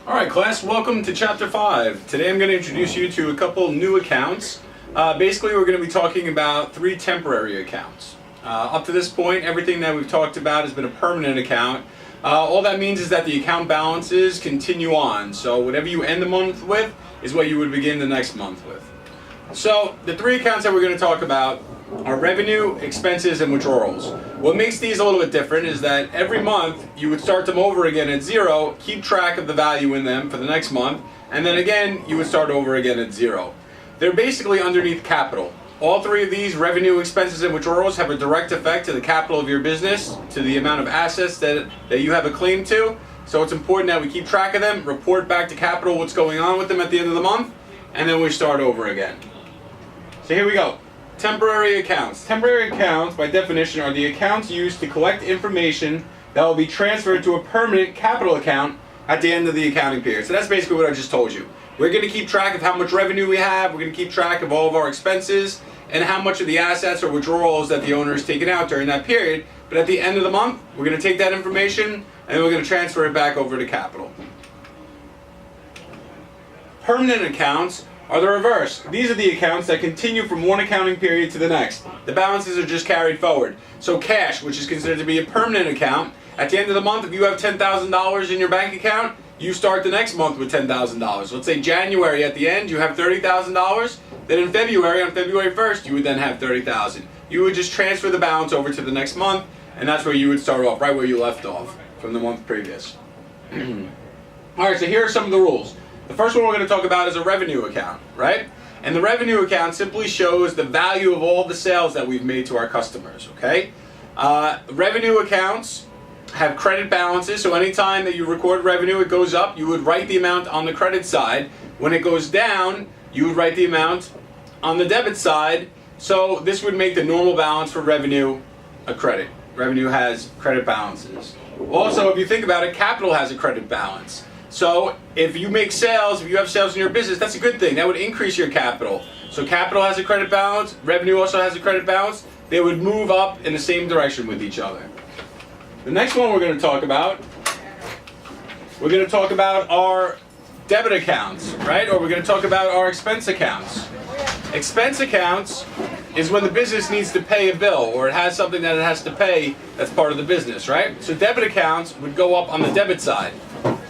Alright class, welcome to chapter 5. Today I'm going to introduce you to a couple new accounts. Basically we're going to be talking about 3 temporary accounts. Up to this point, everything that we've talked about has been a permanent account. All that means is that the account balances continue on. So whatever you end the month with is what you would begin the next month with. So the 3 accounts that we're going to talk about are revenue, expenses, and withdrawals. What makes these a little bit different is that every month you would start them over again at 0, keep track of the value in them for the next month, and then again you would start over again at 0. They're basically underneath capital. All 3 of these, revenue, expenses, and withdrawals, have a direct effect to the capital of your business, to the amount of assets that you have a claim to. So it's important that we keep track of them, report back to capital what's going on with them at the end of the month, and then we start over again. So here we go. Temporary accounts. Temporary accounts, by definition, are the accounts used to collect information that will be transferred to a permanent capital account at the end of the accounting period. So that's basically what I just told you. We're going to keep track of how much revenue we have, we're going to keep track of all of our expenses, and how much of the assets or withdrawals that the owner has taken out during that period. But at the end of the month, we're going to take that information and then we're going to transfer it back over to capital. Permanent accounts are the reverse. These are the accounts that continue from one accounting period to the next. The balances are just carried forward. So cash, which is considered to be a permanent account, at the end of the month, if you have $10,000 in your bank account, you start the next month with $10,000. Let's say January at the end, you have $30,000. Then in February, on February 1st, you would then have $30,000. You would just transfer the balance over to the next month, and that's where you would start off, right where you left off from the month previous. Alright, so here are some of the rules. The first one we're going to talk about is a revenue account, right? And the revenue account simply shows the value of all the sales that we've made to our customers, okay? Revenue accounts have credit balances, so anytime that you record revenue, it goes up, you would write the amount on the credit side. When it goes down, you would write the amount on the debit side. So this would make the normal balance for revenue a credit. Revenue has credit balances. Also, if you think about it, capital has a credit balance. So if you make sales, if you have sales in your business, that's a good thing. That would increase your capital. So capital has a credit balance, revenue also has a credit balance. They would move up in the same direction with each other. The next one we're going to talk about our debit accounts, right? Or we're going to talk about our expense accounts. Expense accounts is when the business needs to pay a bill or it has something that it has to pay that's part of the business, right? So debit accounts would go up on the debit side.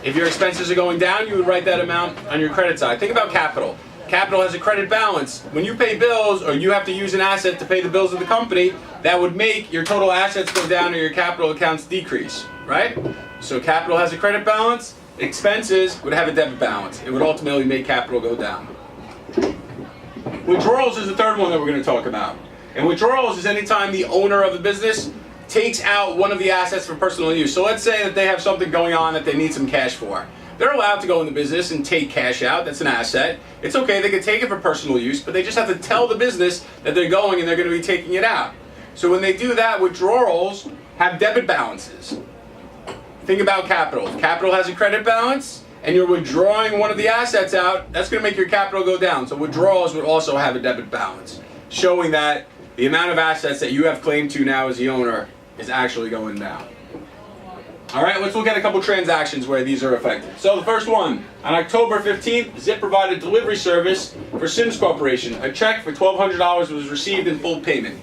If your expenses are going down, you would write that amount on your credit side. Think about capital. Capital has a credit balance. When you pay bills or you have to use an asset to pay the bills of the company, that would make your total assets go down or your capital accounts decrease, right? So capital has a credit balance. Expenses would have a debit balance. It would ultimately make capital go down. Withdrawals is the third one that we're going to talk about. And withdrawals is anytime the owner of the business takes out one of the assets for personal use. So let's say that they have something going on that they need some cash for. They're allowed to go in the business and take cash out. That's an asset. It's okay, they can take it for personal use, but they just have to tell the business that they're going and they're going to be taking it out. So when they do that, withdrawals have debit balances. Think about capital. If capital has a credit balance and you're withdrawing one of the assets out, that's going to make your capital go down. So withdrawals would also have a debit balance, showing that the amount of assets that you have claim to now as the owner is actually going down. Alright, let's look at a couple transactions where these are affected. So the first one, on October 15th, Zip provided delivery service for Sims Corporation. A check for $1,200 was received in full payment.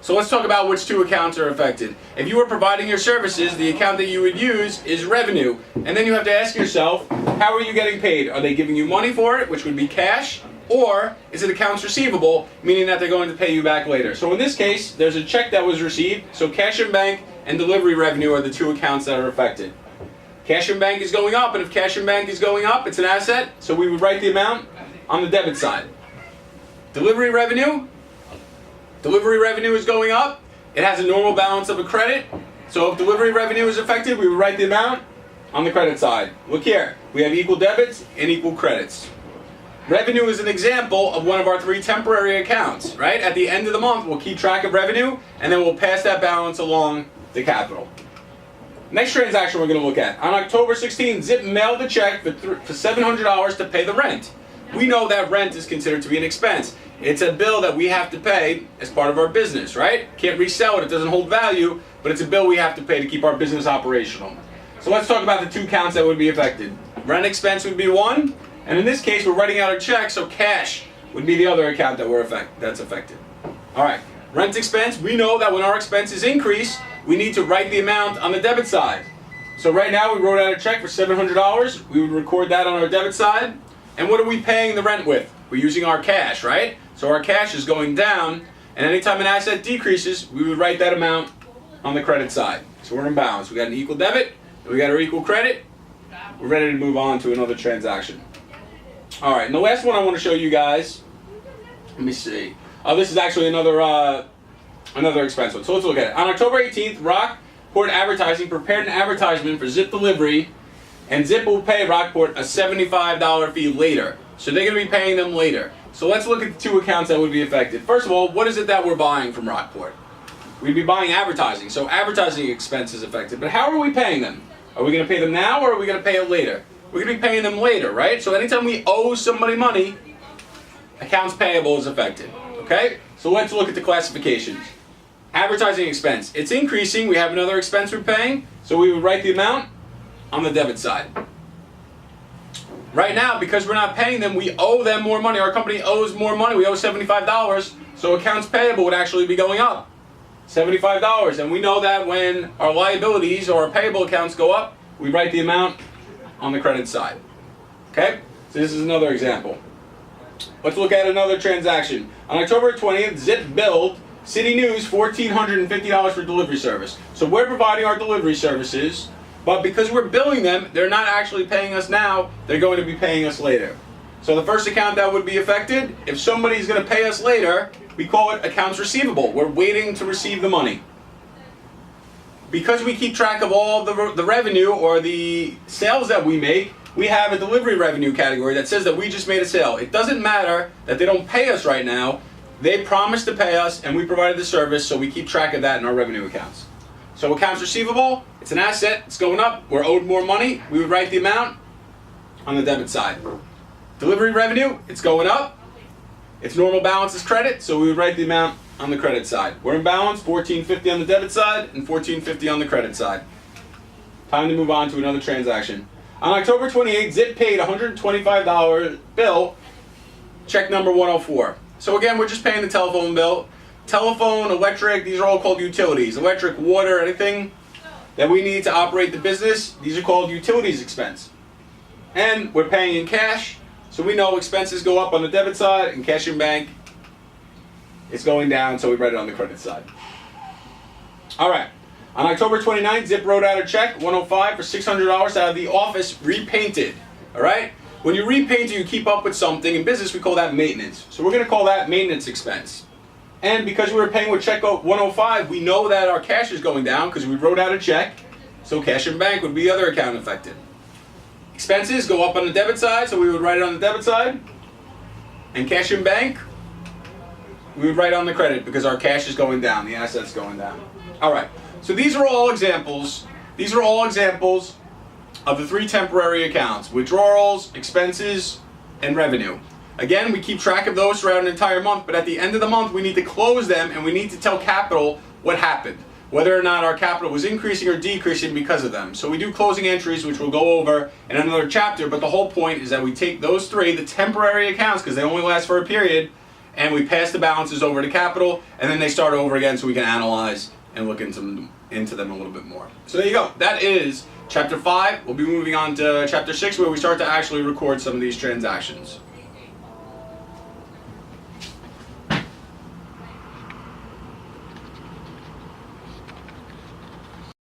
So let's talk about which 2 accounts are affected. If you were providing your services, the account that you would use is revenue. And then you have to ask yourself, how are you getting paid? Are they giving you money for it, which would be cash? Or is it accounts receivable, meaning that they're going to pay you back later? So in this case, there's a check that was received. So cash and bank and delivery revenue are the 2 accounts that are affected. Cash and bank is going up, and if cash and bank is going up, it's an asset. So we would write the amount on the debit side. Delivery revenue is going up. It has a normal balance of a credit. So if delivery revenue is affected, we would write the amount on the credit side. Look here, we have equal debits and equal credits. Revenue is an example of one of our 3 temporary accounts, right? At the end of the month, we'll keep track of revenue, and then we'll pass that balance along to capital. Next transaction we're going to look at. On October 16th, Zip mailed a check for $700 to pay the rent. We know that rent is considered to be an expense. It's a bill that we have to pay as part of our business, right? Can't resell it, it doesn't hold value, but it's a bill we have to pay to keep our business operational. So let's talk about the 2 counts that would be affected. Rent expense would be one, and in this case we're writing out a check, so cash would be the other account that's affected. All right, rent expense, we know that when our expenses increase, we need to write the amount on the debit side. So right now we wrote out a check for $700, we would record that on our debit side, and what are we paying the rent with? We're using our cash, right? So our cash is going down, and anytime an asset decreases, we would write that amount on the credit side. So we're in balance. We got an equal debit, and we got our equal credit. We're ready to move on to another transaction. All right, and the last one I want to show you guys, let me see. Oh, this is actually another expense one. So let's look at it. On October 18th, Rockport Advertising prepared an advertisement for Zip delivery, and Zip will pay Rockport a $75 fee later. So they're going to be paying them later. So let's look at the two accounts that would be affected. First of all, what is it that we're buying from Rockport? We'd be buying advertising, so advertising expense is affected. But how are we paying them? Are we going to pay them now, or are we going to pay it later? We're going to be paying them later, right? So anytime we owe somebody money, accounts payable is affected. Okay? So let's look at the classifications. Advertising expense. It's increasing. We have another expense we're paying, so we would write the amount on the debit side. Right now, because we're not paying them, we owe them more money. Our company owes more money. We owe $75, so accounts payable would actually be going up. $75, and we know that when our liabilities or our payable accounts go up, we write the amount on the credit side. Okay? So this is another example. Let's look at another transaction. On October 20th, Zip billed City News $1,450 for delivery service. So we're providing our delivery services, but because we're billing them, they're not actually paying us now, they're going to be paying us later. So the first account that would be affected, if somebody's going to pay us later, we call it accounts receivable. We're waiting to receive the money. Because we keep track of all the revenue or the sales that we make, we have a delivery revenue category that says that we just made a sale. It doesn't matter that they don't pay us right now. They promised to pay us, and we provided the service, so we keep track of that in our revenue accounts. So accounts receivable, it's an asset, it's going up, we're owed more money, we would write the amount on the debit side. Delivery revenue, it's going up, its normal balance is credit, so we would write the amount on the credit side. We're in balance, $14.50 on the debit side and $14.50 on the credit side. Time to move on to another transaction. On October 28th, Zip paid $125 bill, check number 104. So again, we're just paying the telephone bill. Telephone, electric, these are all called utilities. Electric, water, anything that we need to operate the business, these are called utilities expense. And we're paying in cash, so we know expenses go up on the debit side and cash in bank, it's going down, so we write it on the credit side. All right. On October 29th, Zip wrote out a check, $105 for $600 out of the office repainted. All right? When you repaint it, you keep up with something. In business, we call that maintenance. So we're going to call that maintenance expense. And because we were paying with check 105, we know that our cash is going down because we wrote out a check. So cash in bank would be the other account affected. Expenses go up on the debit side, so we would write it on the debit side. And cash in bank, we would write on the credit because our cash is going down, the asset's going down. All right. So these are all examples. These are all examples of the three temporary accounts: withdrawals, expenses, and revenue. Again, we keep track of those throughout an entire month, but at the end of the month, we need to close them and we need to tell capital what happened, whether or not our capital was increasing or decreasing because of them. So we do closing entries, which we'll go over in another chapter, but the whole point is that we take those three, the temporary accounts, because they only last for a period, and we pass the balances over to capital, and then they start over again so we can analyze and look into them a little bit more. So there you go. That is Chapter 5. We'll be moving on to Chapter 6, where we start to actually record some of these transactions.